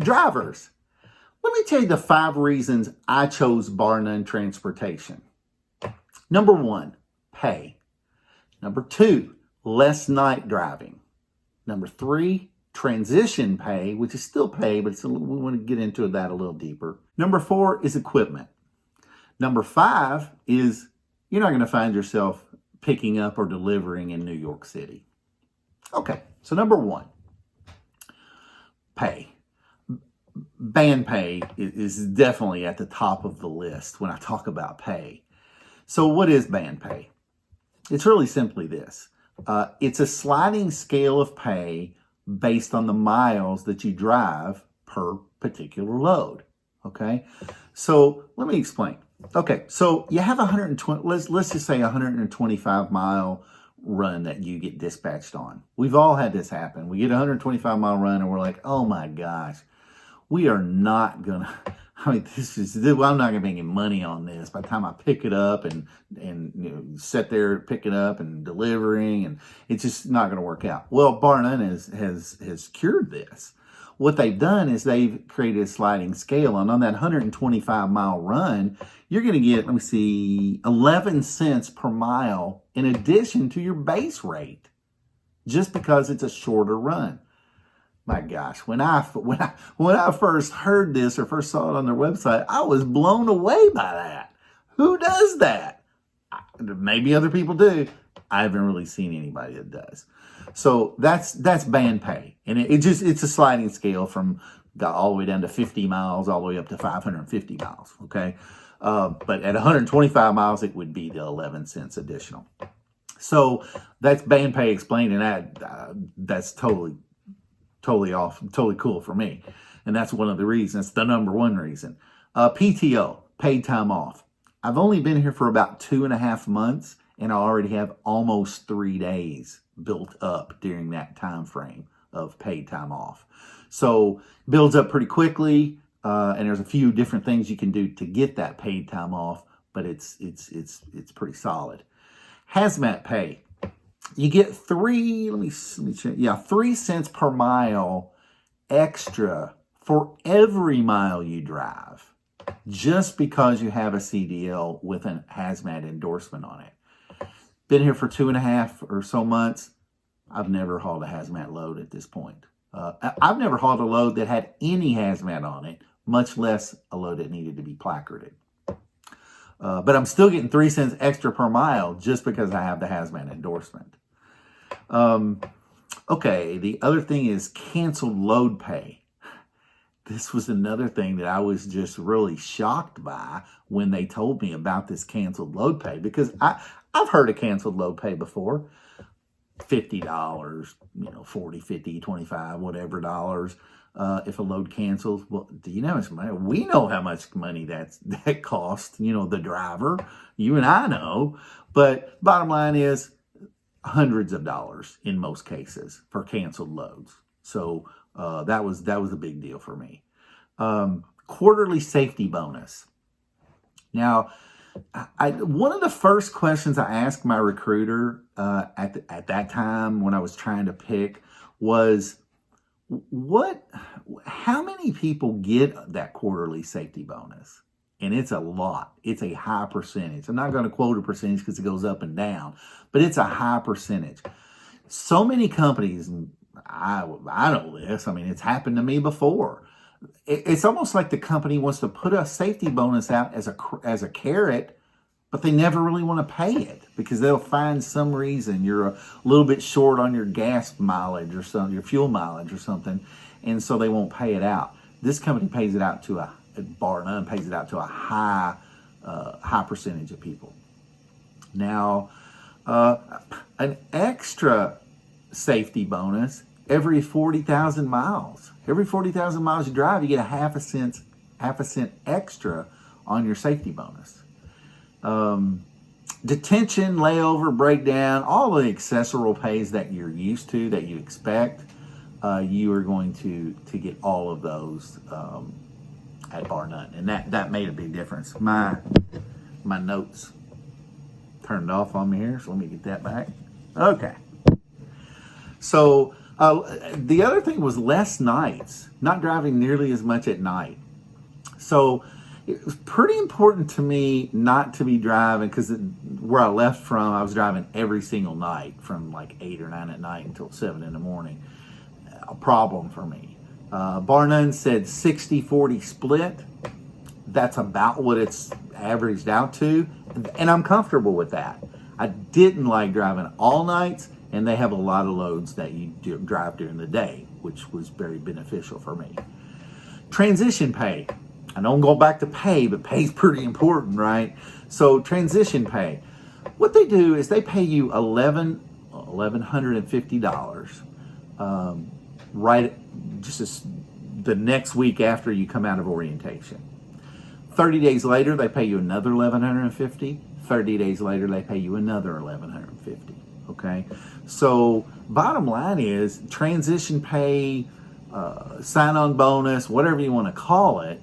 Drivers, let me tell you the 5 reasons I chose Barr-Nunn Transportation. Number 1, pay. Number 2, less night driving. Number 3, transition pay, which is still pay, but we want to get into that a little deeper. Number 4 is equipment. Number 5 is you're not going to find yourself picking up or delivering in New York City. Okay, so number 1, pay. Band pay is definitely at the top of the list when I talk about pay. So what is band pay? It's really simply this. It's a sliding scale of pay based on the miles that you drive per particular load. Okay, so let me explain. Okay, so you have 120. Let's just say 125 mile run that you get dispatched on. We've all had this happen. We get a 125 mile run and we're like, oh my gosh, we are not gonna. I mean, I'm not gonna be making money on this by the time I pick it up and sit there, pick it up and delivering, and it's just not gonna work out. Well, Barr-Nunn has cured this. What they've done is they've created a sliding scale, and on that 125 mile run, you're gonna get, 11 cents per mile in addition to your base rate, just because it's a shorter run. My gosh, when I first heard this or first saw it on their website, I was blown away by that. Who does that? Maybe other people do. I haven't really seen anybody that does. So that's band pay, and it's a sliding scale from all the way down to 50 miles, all the way up to 550 miles. Okay, but at 125 miles, it would be the 11 cents additional. So that's band pay explained, and that's totally cool for me. And that's one of the reasons, the number 1 reason. PTO, paid time off. I've only been here for about 2.5 months, and I already have almost 3 days built up during that time frame of paid time off. So builds up pretty quickly, and there's a few different things you can do to get that paid time off, but it's pretty solid. Hazmat pay. You get 3 cents per mile extra for every mile you drive, just because you have a CDL with a hazmat endorsement on it. Been here for 2.5 or so months. I've never hauled a hazmat load at this point. I've never hauled a load that had any hazmat on it, much less a load that needed to be placarded. But I'm still getting 3 cents extra per mile just because I have the hazmat endorsement. Okay, the other thing is canceled load pay. This was another thing that I was just really shocked by when they told me about this canceled load pay, because I've heard of canceled load pay before. $50, 40, 50, 25, whatever dollars. If a load cancels, well, do you know how much money? We know how much money that costs, the driver. You and I know. But bottom line is hundreds of dollars in most cases for canceled loads. So that was a big deal for me. Quarterly safety bonus. Now, one of the first questions I asked my recruiter at that time when I was trying to pick was, how many people get that quarterly safety bonus? And it's a lot. It's a high percentage. I'm not going to quote a percentage because it goes up and down, but it's a high percentage. So many companies, I know this. It's happened to me before. It's almost like the company wants to put a safety bonus out as a carrot, but they never really want to pay it because they'll find some reason you're a little bit short on your gas mileage or something, your fuel mileage or something, and so they won't pay it out. This company pays it out to Barr-Nunn pays it out to a high percentage of people. Now, an extra safety bonus every 40,000 miles. Every 40,000 miles you drive, you get a half a cent extra on your safety bonus. Detention, layover, breakdown, all the accessory pays that you're used to, that you expect, you are going to get all of those at Barr-Nunn, and that made a big difference. My notes turned off on me here, so let me get that back. Okay. So The other thing was less nights, not driving nearly as much at night. So it was pretty important to me not to be driving, because where I left from, I was driving every single night from like 8 or 9 at night until 7 in the morning. A problem for me. Barr-Nunn said 60-40 split. That's about what it's averaged out to, and I'm comfortable with that. I didn't like driving all nights, and they have a lot of loads that you drive during the day, which was very beneficial for me. Transition pay. I know I'm going back to pay, but pay's pretty important, right? So transition pay. What they do is they pay you $1,150 right just the next week after you come out of orientation. 30 days later, they pay you another $1,150. 30 days later, they pay you another $1,150. Okay? So bottom line is transition pay, sign-on bonus, whatever you want to call it,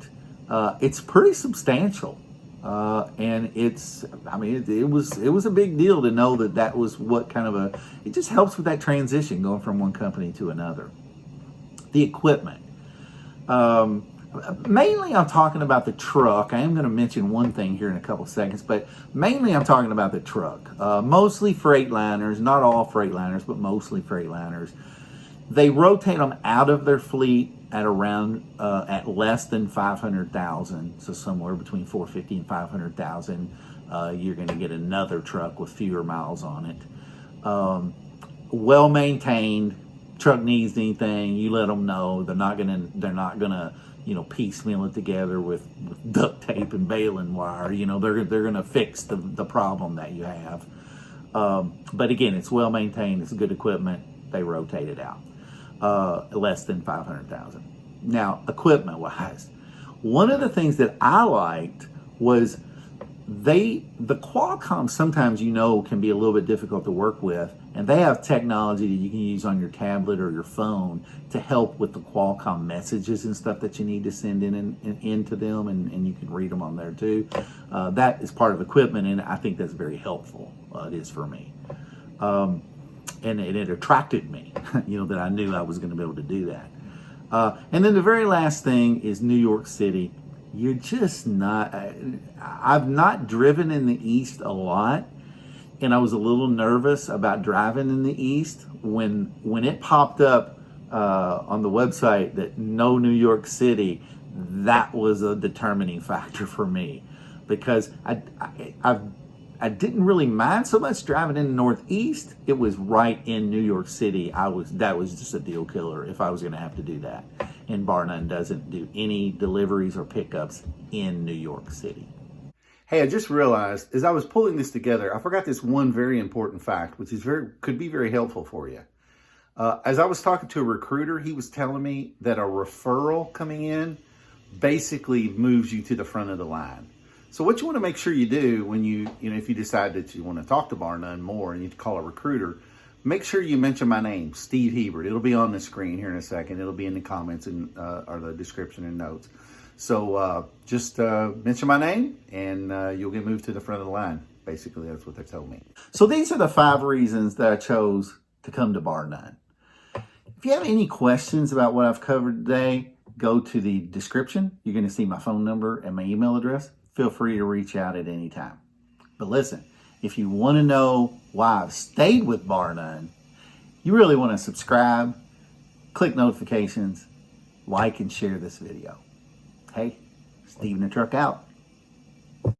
it's pretty substantial. And it's, I mean, it was a big deal to know that was what kind of it just helps with that transition going from one company to another. The equipment. Mainly I'm talking about the truck. I am going to mention one thing here in a couple seconds, but mainly I'm talking about the truck. Mostly Freightliners, not all Freightliners, but mostly Freightliners. They rotate them out of their fleet at around, at less than 500,000. So somewhere between 450 and 500,000, you're going to get another truck with fewer miles on it. Well maintained. Truck needs anything, you let them know. They're not gonna piecemeal it together with duct tape and baling wire. They're gonna fix the problem that you have. But again, it's well maintained, it's good equipment. They rotate it out. Less than 500,000. Now, equipment wise, one of the things that I liked was the Qualcomm sometimes can be a little bit difficult to work with, and they have technology that you can use on your tablet or your phone to help with the Qualcomm messages and stuff that you need to send into them, and you can read them on there too. That is part of equipment, and I think that's very helpful. It is for me, and it attracted me, that I knew I was going to be able to do that. And then the very last thing is New York City. You're just not, I've not driven in the East a lot, and I was a little nervous about driving in the East when it popped up on the website that no New York City. That was a determining factor for me, because I didn't really mind so much driving in the Northeast. It was right in New York City. That was just a deal killer if I was going to have to do that. And Barr-Nunn doesn't do any deliveries or pickups in New York City. Hey, I just realized as I was pulling this together, I forgot this one very important fact, which could be very helpful for you. As I was talking to a recruiter, he was telling me that a referral coming in basically moves you to the front of the line. So what you want to make sure you do when if you decide that you want to talk to Barr-Nunn more and you call a recruiter, make sure you mention my name, Steve Heibert. It'll be on the screen here in a second. It'll be in the comments or the description and notes. So just mention my name and you'll get moved to the front of the line. Basically, that's what they told me. So these are the 5 reasons that I chose to come to Barr-Nunn. If you have any questions about what I've covered today, go to the description. You're going to see my phone number and my email address. Feel free to reach out at any time. But listen, if you want to know why I've stayed with Barr-Nunn, you really want to subscribe, click notifications, like and share this video. Hey, Steve in the Truck out.